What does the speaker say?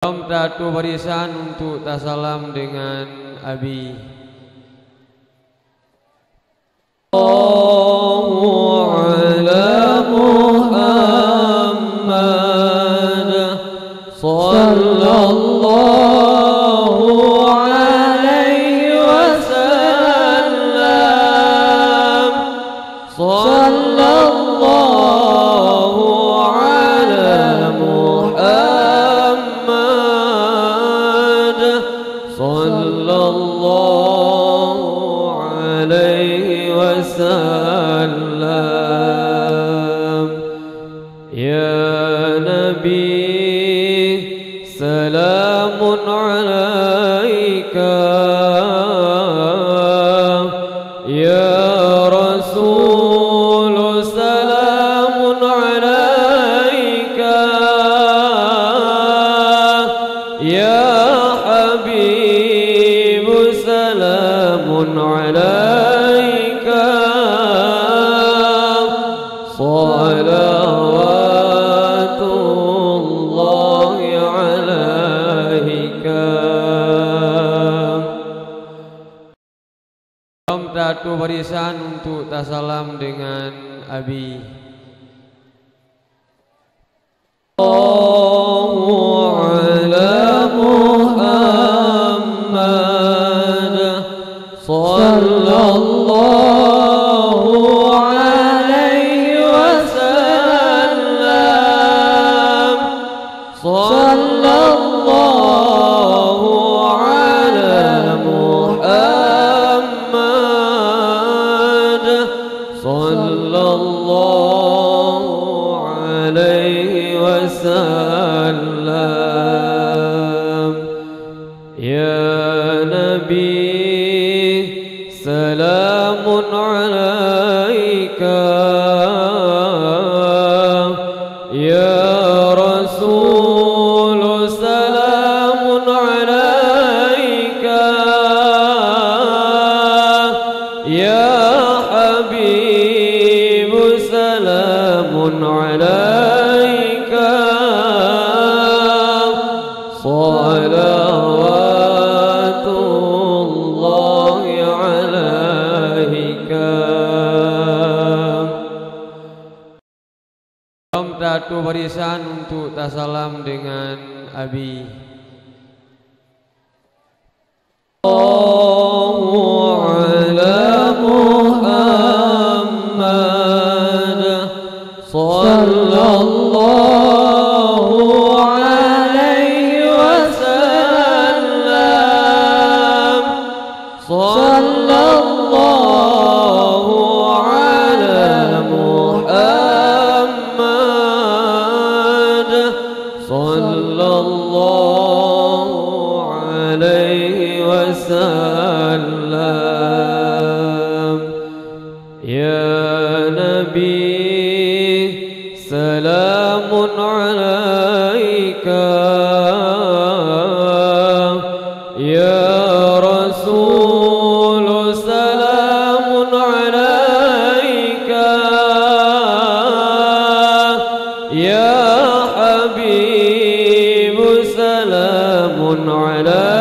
Tatu barisan untuk tasalam dengan Abi. Allahu ala Muhammad sallallahu alaihi wasallam. Sallallahu ala Muhammad sallallahu alaihi wasallam. Ya Nabi salamun alaika, ya Rasul salamun alaika, ya Habib salamun alaika. Salawatullahi alaika. Tatu barisan untuk tasalam dengan Abi. Allahu ala Muhammad sallallahu alaihi wasallam. Sallallahu ala Muhammad sallallahu alaihi wasallam. Ya Nabi salamun alaika, ya Rasul salamun alaika, ya Habib salamun alaika. Salawatullahi alaika. Tatu barisan untuk tasalam dengan Abi. Allahu ala Muhammad sallallahu alaihi wasallam. Sallallahu ala Muhammad sallallahu alaihi wasallam. Ya Nabi salamun alaika, ya Rasul salamun alaika, ya Habib salamun alaika.